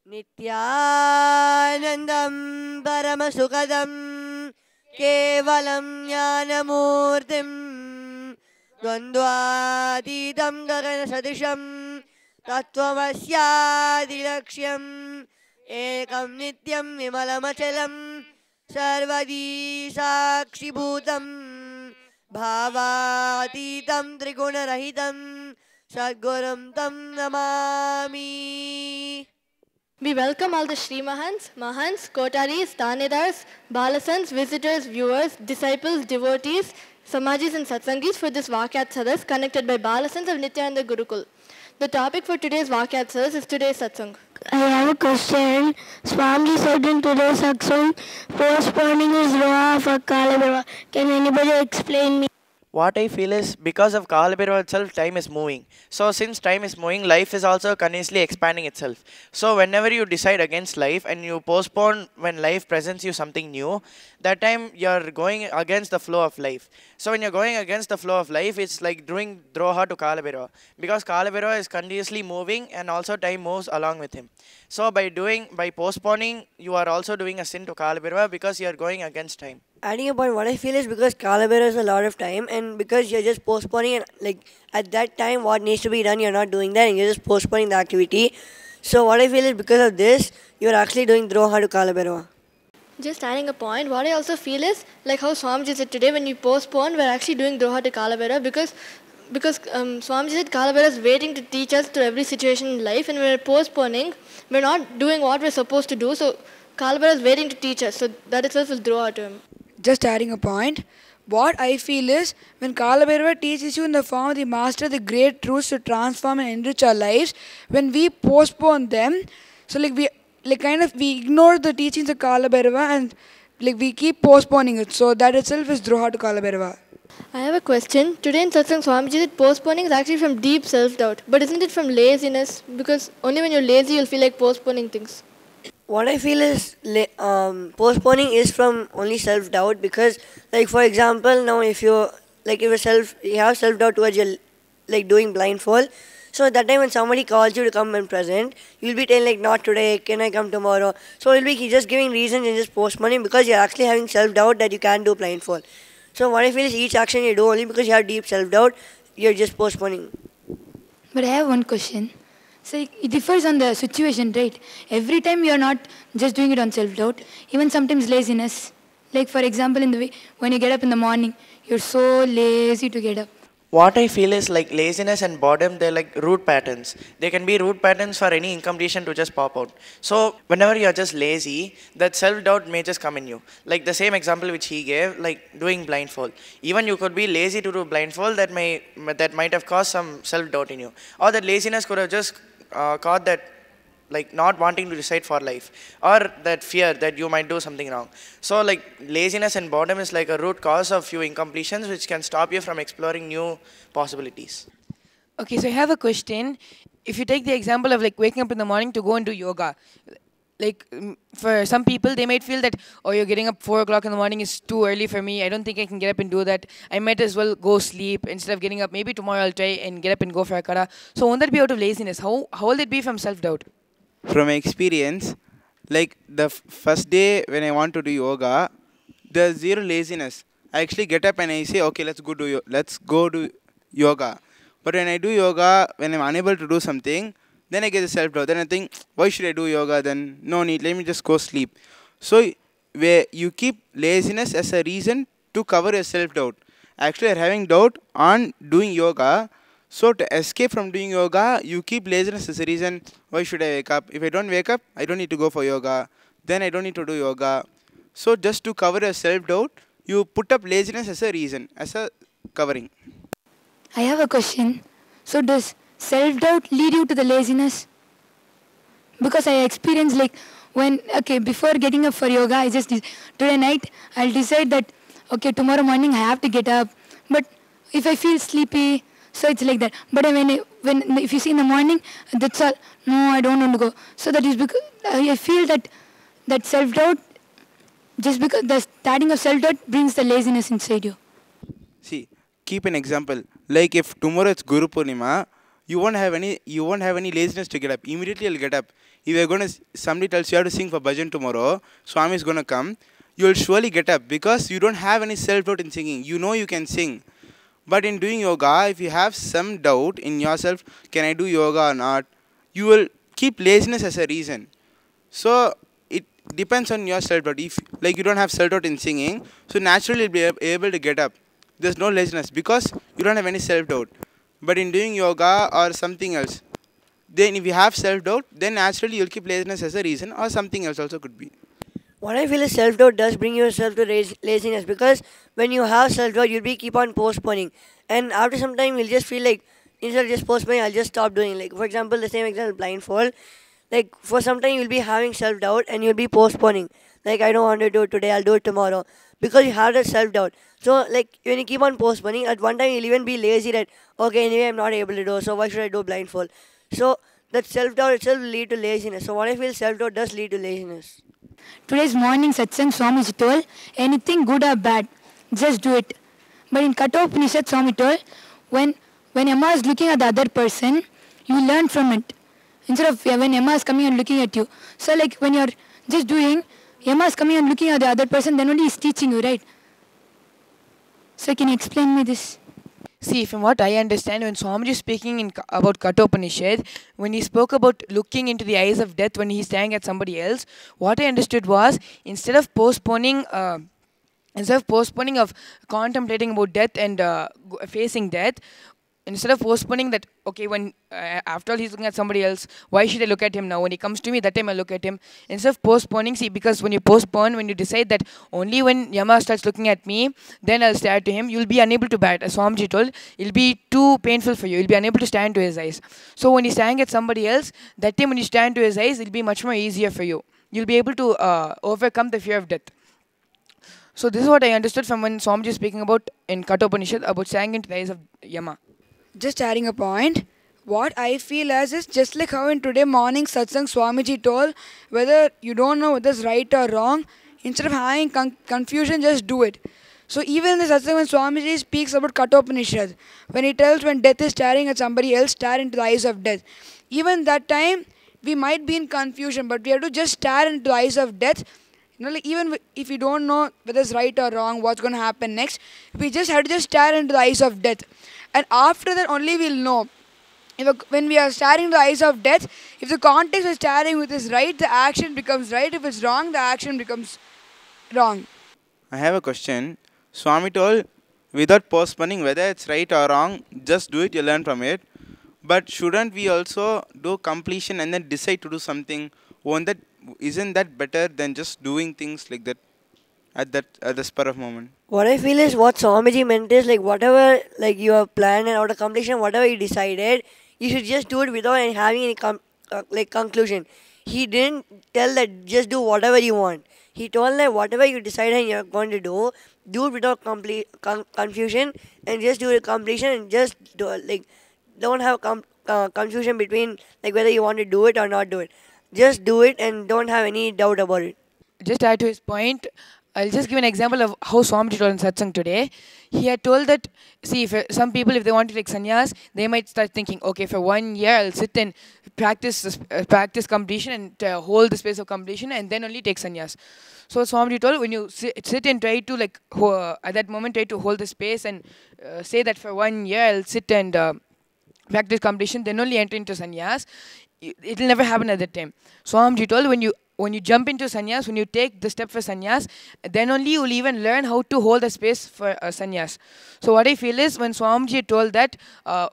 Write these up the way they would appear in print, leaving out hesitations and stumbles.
Nithyanandam Paramasukadam Kevalam Jnanamurtim Dvandvatitam Gagana Sadisham Tattvamasyadilaksham Ekam Nityam Vimalamachalam Sarvadi Sakshibhutam Bhavatitam Trigunarahitam Sadgurum Tam Namami. We welcome all the Sri Mahants, Mahants, Kotaris, Tanidars, Balasans, visitors, viewers, disciples, devotees, Samajis and Satsangis for this Vaakyaartha Sadhas conducted by Balasans of Nithyananda Gurukul. The topic for today's Vaakyaartha Sadhas is today's Satsang. I have a question. Swamiji said in today's satsang, postponing is Roha for Kalabhaiva. Can anybody explain me? What I feel is because of Kalabhaiva itself, time is moving. So since time is moving, life is also continuously expanding itself. So whenever you decide against life and you postpone when life presents you something new, that time you're going against the flow of life. So when you're going against the flow of life, it's like doing droha to Kalabhaiva. Because Kalabhaiva is continuously moving and also time moves along with him. So by postponing, you are also doing a sin to Kalabhaiva because you are going against time. Adding a point, what I feel is because Kalabhaiva is a lot of time and because you're just postponing and like at that time what needs to be done, you're not doing that and you're just postponing the activity. So what I feel is because of this, you're actually doing droha to Kalabhaiva. Just adding a point, what I also feel is like how Swamiji said today, when you postpone, we're actually doing droha to Kalabhaiva because Swamiji said Kalabhaiva is waiting to teach us through every situation in life, and when we're postponing, we're not doing what we're supposed to do. So Kalabhaiva is waiting to teach us. So that itself is droha to him. Just adding a point, what I feel is when Kalabhaiva teaches you in the form of the master the great truths to transform and enrich our lives, when we postpone them, so we ignore the teachings of Kalabhaiva and we keep postponing it. So that itself is droha to Kalabhaiva. I have a question. Today in Satsang, Swamiji said postponing is actually from deep self-doubt. But isn't it from laziness? Because only when you're lazy, you'll feel like postponing things. What I feel is postponing is from only self-doubt because, like for example, now if you have self-doubt towards your doing blindfold. So at that time when somebody calls you to come and present, you'll be telling like not today, can I come tomorrow? So you'll be just giving reasons and just postponing because you're actually having self-doubt that you can't do blindfold. So what I feel is each action you do only because you have deep self-doubt, you're just postponing. But I have one question. So it differs on the situation, right? Every time you are not just doing it on self-doubt, even sometimes laziness. Like for example, when you get up in the morning, you're so lazy to get up. What I feel is like laziness and boredom, they're like root patterns. They can be root patterns for any incompletion to just pop out. So whenever you're just lazy, that self-doubt may just come in you. Like the same example which he gave, like doing blindfold. Even you could be lazy to do blindfold, that might have caused some self-doubt in you. Or that laziness could have just caused that like not wanting to decide for life, or that fear that you might do something wrong. So like laziness and boredom is like a root cause of few incompletions which can stop you from exploring new possibilities. Okay, so I have a question. If you take the example of like waking up in the morning to go and do yoga, like for some people they might feel that, oh, you're getting up 4 o'clock in the morning is too early for me, I don't think I can get up and do that, I might as well go sleep instead of getting up. Maybe tomorrow I'll try and get up and go for a kara. So won't that be out of laziness? How will it be from self-doubt? From experience, like the first day when I want to do yoga, there's zero laziness. I actually get up and I say, okay, let's go do yoga. But when I do yoga, when I'm unable to do something, then I get the self-doubt. Then I think, why should I do yoga? Then no need, let me just go sleep. So where you keep laziness as a reason to cover your self-doubt. Actually, you're having doubt on doing yoga. So to escape from doing yoga, you keep laziness as a reason. Why should I wake up? If I don't wake up, I don't need to go for yoga. Then I don't need to do yoga. So just to cover your self-doubt, you put up laziness as a reason, as a covering. I have a question. So does self-doubt lead you to the laziness? Because I experienced before getting up for yoga, today night, I'll decide that, okay, tomorrow morning I have to get up. But if I feel sleepy, so it's like that. But if you see in the morning, that's all. No, I don't want to go. So that is because I feel that self-doubt, just because the starting of self-doubt brings the laziness inside you. See, keep an example. Like if tomorrow it's Guru Purnima, you won't have any laziness to get up. Immediately you'll get up. If you're gonna somebody tells you have to sing for bhajan tomorrow, Swami is gonna come, you'll surely get up because you don't have any self-doubt in singing. You know you can sing. But in doing yoga, if you have some doubt in yourself, can I do yoga or not? You will keep laziness as a reason. So it depends on your self-doubt. If like you don't have self-doubt in singing, so naturally you'll be able to get up. There's no laziness because you don't have any self-doubt. But in doing yoga or something else, then if you have self-doubt, then naturally you'll keep laziness as a reason or something else also could be. What I feel is self-doubt does bring yourself to laziness, because when you have self-doubt, you'll be keep on postponing, and after some time you'll just feel like instead of just postponing, I'll just stop doing. Like for example, the same example, blindfold. Like for some time you'll be having self-doubt and you'll be postponing. Like I don't want to do it today, I'll do it tomorrow, because you have that self-doubt. So like when you keep on postponing, at one time you'll even be lazy that okay anyway I'm not able to do, so why should I do blindfold? So that self-doubt itself will lead to laziness. So what I feel, self-doubt does lead to laziness. Today's morning satsang Swamiji told, anything good or bad, just do it. But in Kathopanishad, Swami told, when Yama is looking at the other person, you learn from it. Instead of when Yama is coming and looking at you. So like when you're just doing, Yama is coming and looking at the other person, then only he's teaching you, right? So can you explain me this? See, from what I understand, when Swamiji is speaking about Kathopanishad, when he spoke about looking into the eyes of death when he's staring at somebody else, what I understood was instead of postponing of contemplating about death and facing death, instead of postponing that, okay, when after all he's looking at somebody else, why should I look at him now? When he comes to me, that time I look at him. Instead of postponing, see, because when you postpone, when you decide that only when Yama starts looking at me, then I'll stare to him, you'll be unable to bat. As Swamiji told, it'll be too painful for you. You'll be unable to stand to his eyes. So when he's staring at somebody else, that time when you stand to his eyes, it'll be much more easier for you. You'll be able to overcome the fear of death. So this is what I understood from when Swamiji is speaking about in Kathopanishad about staring into the eyes of Yama. Just adding a point, what I feel as is just like how in today morning satsang Swamiji told, whether you don't know whether it's right or wrong, instead of having confusion, just do it. So even in the satsang when Swamiji speaks about Kathopanishad, when he tells when death is staring at somebody else, stare into the eyes of death. Even that time, we might be in confusion, but we have to just stare into the eyes of death. You know, like even if we don't know whether it's right or wrong, what's going to happen next, we just have to just stare into the eyes of death. And after that only we'll know. When we are staring into the eyes of death, if the context of staring with is right, the action becomes right. If it's wrong, the action becomes wrong. I have a question. Swami told, without postponing whether it's right or wrong, just do it, you learn from it. But shouldn't we also do completion and then decide to do something? Isn't that better than just doing things like that at the spur of moment? What I feel is what Swamiji meant is like whatever like your plan and out of completion, whatever you decided, you should just do it without having any conclusion. He didn't tell that just do whatever you want. He told that whatever you decided you're going to do it without confusion, and just do the completion, and just don't have confusion between like whether you want to do it or not do it. Just do it and don't have any doubt about it. Just to add to his point, I'll just give an example of how Swamiji told in Satsang today. He had told that, see, if some people, if they want to take sannyas, they might start thinking, okay, for 1 year, I'll sit and practice completion and hold the space of completion and then only take sannyas. So Swamiji told, when you sit and try to, at that moment, try to hold the space and say that for 1 year, I'll sit and practice completion, then only enter into sannyas, it will never happen at that time. Swamiji told, when you jump into sannyas, when you take the step for sannyas, then only you will even learn how to hold the space for sannyas. So what I feel is when Swamiji told that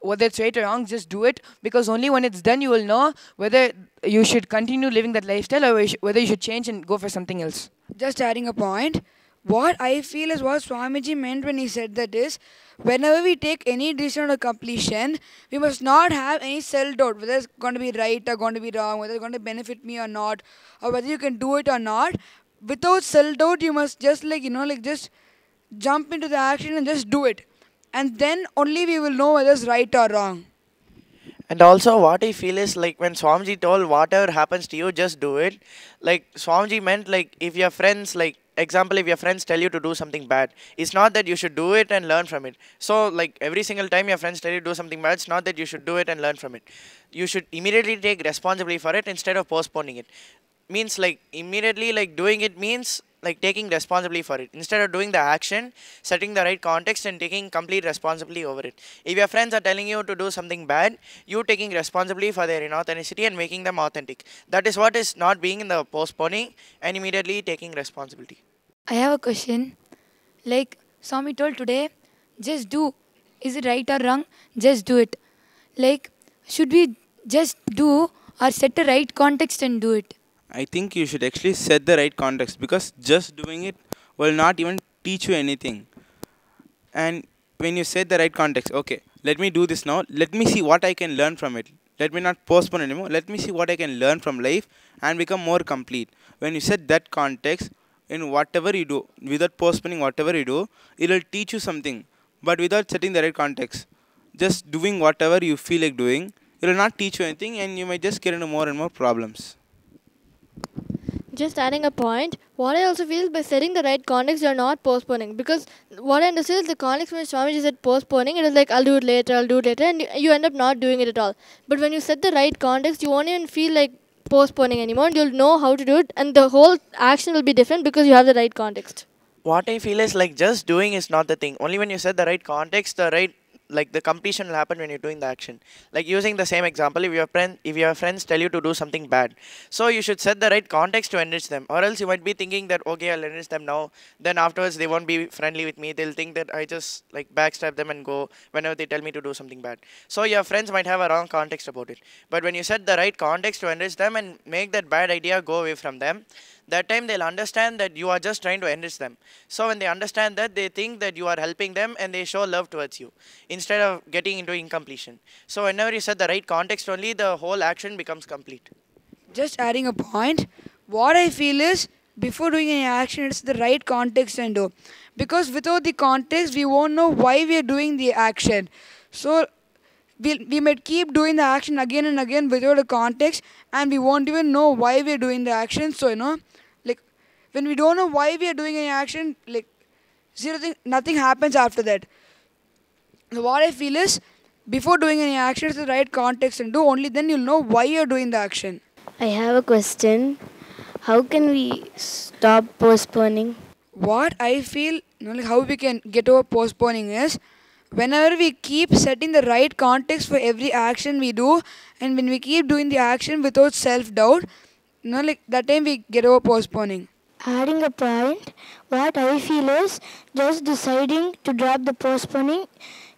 whether it's right or wrong, just do it, because only when it's done you will know whether you should continue living that lifestyle or whether you should change and go for something else. Just adding a point, what I feel is what Swamiji meant when he said that is, whenever we take any decision or completion, we must not have any self-doubt, whether it's going to be right or going to be wrong, whether it's going to benefit me or not, or whether you can do it or not. Without self-doubt, you must just just jump into the action and just do it. And then only we will know whether it's right or wrong. And also what I feel is like when Swamiji told whatever happens to you, just do it. Like Swamiji meant like if your friends like example, if your friends tell you to do something bad, it's not that you should do it and learn from it. So like every single time your friends tell you to do something bad, it's not that you should do it and learn from it. You should immediately take responsibility for it instead of postponing it. Means like immediately like doing it means like taking responsibility for it instead of doing the action, setting the right context and taking complete responsibility over it. If your friends are telling you to do something bad, you taking responsibility for their inauthenticity and making them authentic. That is what is not being in the postponing and immediately taking responsibility. I have a question. Like Swami told today, just do. Is it right or wrong? Just do it. Like, should we just do or set the right context and do it? I think you should actually set the right context, because just doing it will not even teach you anything. And when you set the right context, okay, let me do this now. Let me see what I can learn from it. Let me not postpone anymore. Let me see what I can learn from life and become more complete. When you set that context in whatever you do, without postponing whatever you do, it will teach you something. But without setting the right context, just doing whatever you feel like doing, it will not teach you anything, and you might just get into more and more problems. Just adding a point, what I also feel is by setting the right context, you're not postponing. Because what I understood is the context when Swamiji said postponing, it was like, I'll do it later, and you end up not doing it at all. But when you set the right context, you won't even feel like postponing anymore. You'll know how to do it, and the whole action will be different because you have the right context. What I feel is like just doing is not the thing. Only when you set the right context, the right like the completion will happen when you're doing the action. Like using the same example, if your friends tell you to do something bad, so you should set the right context to enrich them, or else you might be thinking that okay, I'll enrich them now, then afterwards they won't be friendly with me. They'll think that I just like backstab them and go whenever they tell me to do something bad. So your friends might have a wrong context about it. But when you set the right context to enrich them and make that bad idea go away from them, that time they'll understand that you are just trying to enrich them. So when they understand that, they think that you are helping them and they show love towards you instead of getting into incompletion. So whenever you set the right context only, the whole action becomes complete. Just adding a point, what I feel is before doing any action, it's the right context and do. Because without the context, we won't know why we are doing the action. So we might keep doing the action again and again without a context, and we won't even know why we are doing the action. So, like when we don't know why we are doing any action, like nothing happens after that. So what I feel is before doing any action, it's the right context and do, only then you'll know why you're doing the action. I have a question. How can we stop postponing? What I feel, like how we can get over postponing is whenever we keep setting the right context for every action we do, and when we keep doing the action without self-doubt, like that time we get over postponing. Adding a point, what I feel is just deciding to drop the postponing,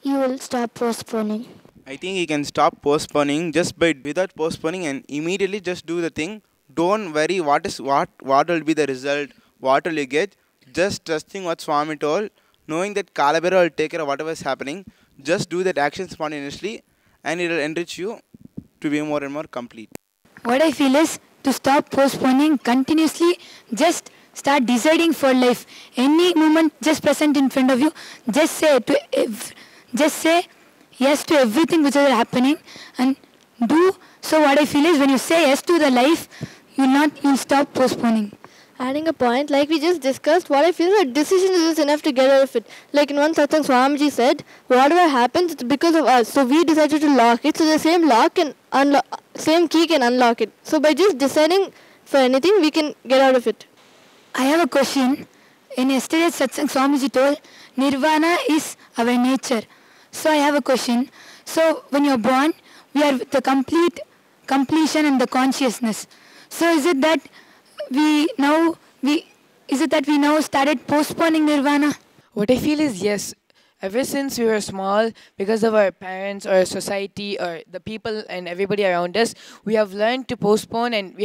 you will stop postponing. I think you can stop postponing just by without postponing and immediately just do the thing. Don't worry what will be the result, what will you get. Just trusting what Swami told, knowing that Kalabhairava will take care of whatever is happening. Just do that action spontaneously and it will enrich you to be more and more complete. What I feel is to stop postponing continuously, just start deciding for life. Any moment just present in front of you, just say yes to everything which is happening and do. So what I feel is when you say yes to the life, you'll stop postponing. Adding a point, like we just discussed, what I feel is a decision is just enough to get out of it. Like in one satsang, Swamiji said, whatever happens, it's because of us. So we decided to lock it. So the same same key can unlock it. So by just deciding for anything, we can get out of it. I have a question. In yesterday's satsang, Swamiji told, Nirvana is our nature. So I have a question. So when you're born, we are the completion and the consciousness. So is it that we now started postponing Nirvana? What I feel is yes. Ever since we were small, because of our parents or society or the people and everybody around us, we have learned to postpone, and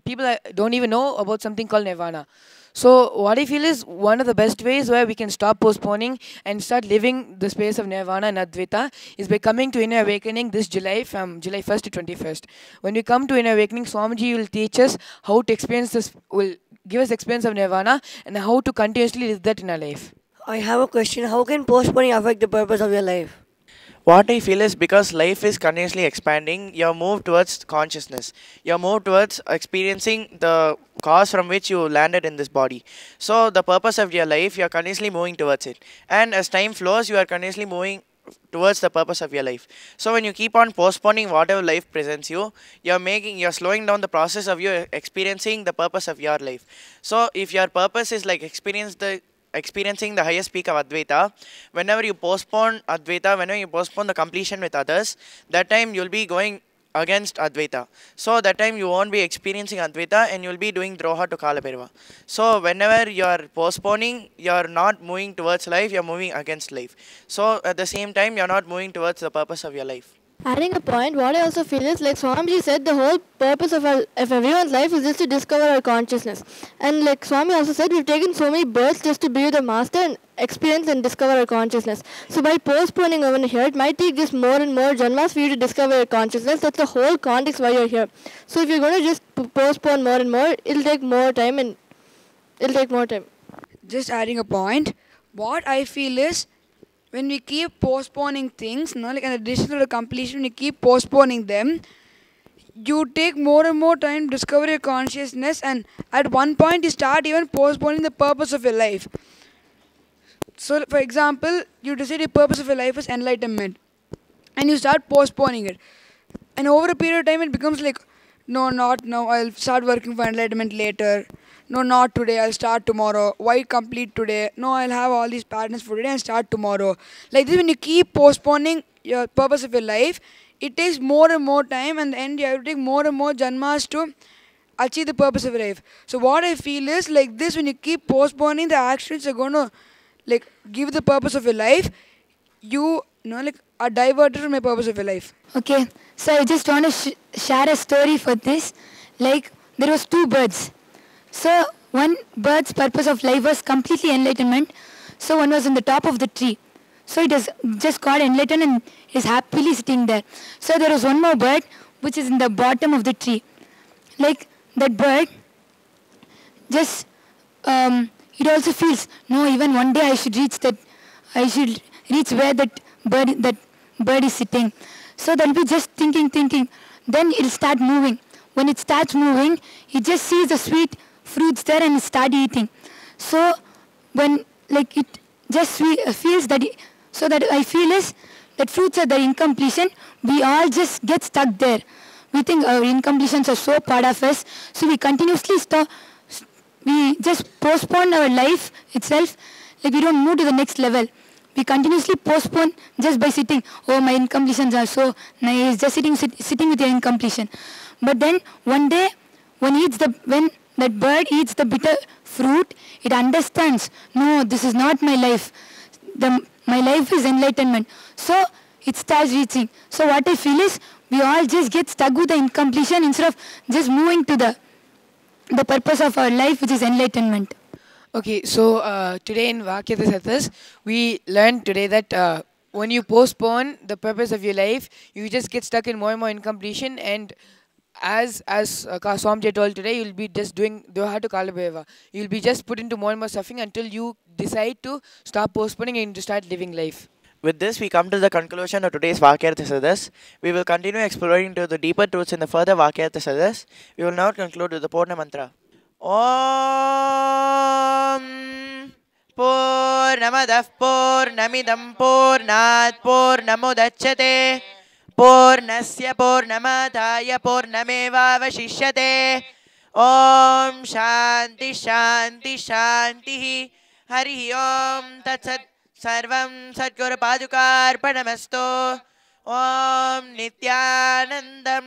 people don't even know about something called Nirvana. So what I feel is one of the best ways where we can stop postponing and start living the space of Nirvana and Advaita is by coming to Inner Awakening this July from July 1st to 21st. When we come to Inner Awakening, Swamiji will teach us how to experience this, will give us experience of Nirvana and how to continuously live that in our life. I have a question. How can postponing affect the purpose of your life? What I feel is because life is continuously expanding, you're moved towards consciousness. You're moved towards experiencing the cause from which you landed in this body. So the purpose of your life, you're continuously moving towards it. And as time flows, you are continuously moving towards the purpose of your life. So when you keep on postponing whatever life presents you, you're slowing down the process of you experiencing the purpose of your life. So if your purpose is like experiencing the highest peak of Advaita, whenever you postpone Advaita, whenever you postpone the completion with others, that time you'll be going against Advaita. So that time you won't be experiencing Advaita and you'll be doing Droha to Kalabhairava. So whenever you're postponing, you're not moving towards life, you're moving against life. So at the same time, you're not moving towards the purpose of your life. Adding a point, what I also feel is like Swamiji said, the whole purpose of everyone's life is just to discover our consciousness. And like Swami also said, we've taken so many births just to be with the master and experience and discover our consciousness. So by postponing over here, it might take just more and more janmas for you to discover your consciousness. That's the whole context why you're here. So if you're going to just postpone more and more, it'll take more time and it'll take more time. Just adding a point, what I feel is when we keep postponing things, like in addition to the completion, we keep postponing them, you take more and more time to discover your consciousness, and at one point you start even postponing the purpose of your life. So for example, you decide your purpose of your life is enlightenment and you start postponing it, and over a period of time it becomes like, no, not now, I'll start working for enlightenment later. No, not today, I'll start tomorrow. Why complete today? No, I'll have all these patterns for today and start tomorrow. Like this, when you keep postponing your purpose of your life, it takes more and more time, and in the end you have to take more and more janmas to achieve the purpose of your life. So what I feel is like this, when you keep postponing the actions you're going to like give the purpose of your life, you like are diverted from the purpose of your life. Okay, so I just want to share a story for this. Like there was two birds. So one bird's purpose of life was completely enlightenment. So one was on the top of the tree. So it has just got enlightened and is happily sitting there. So there was one more bird which is in the bottom of the tree. Like that bird just it also feels, no, even one day I should reach where that bird is sitting. So they'll be just thinking. Then it'll start moving. When it starts moving, it just sees the sweet fruits there and start eating. So when like it just feels that, so that I feel is that fruits are the incompletion, we all just get stuck there. We think our incompletions are so part of us, so we continuously we just postpone our life itself, like we don't move to the next level. We continuously postpone just by sitting. Oh, my incompletions are so nice, just sitting with your incompletion. But then one day when that bird eats the bitter fruit, it understands, no, this is not my life. My life is enlightenment. So it starts reaching. So what I feel is we all just get stuck with the incompletion instead of just moving to the purpose of our life, which is enlightenment. Okay, so today in Vaakyaartha Sadhas, we learned today that when you postpone the purpose of your life, you just get stuck in more and more incompletion, and as Swamji told today, you'll be just doing Droha to Kalabhairava. You'll be just put into more and more suffering until you decide to stop postponing and to start living life. With this, we come to the conclusion of today's Vaakyaartha Sadhas. We will continue exploring into the deeper truths in the further Vaakyaartha Sadhas. We will now conclude with the Purna Mantra. Om Purnamadah Purnamidam Purnat Purnamudachyate Purnasya Purnamadaya Purnameva Vashishyate. Om Shanti Shanti Shanti Hari Om Tat Sat Sarvam Satguru Padukarpanamastu. Om Nithyanandam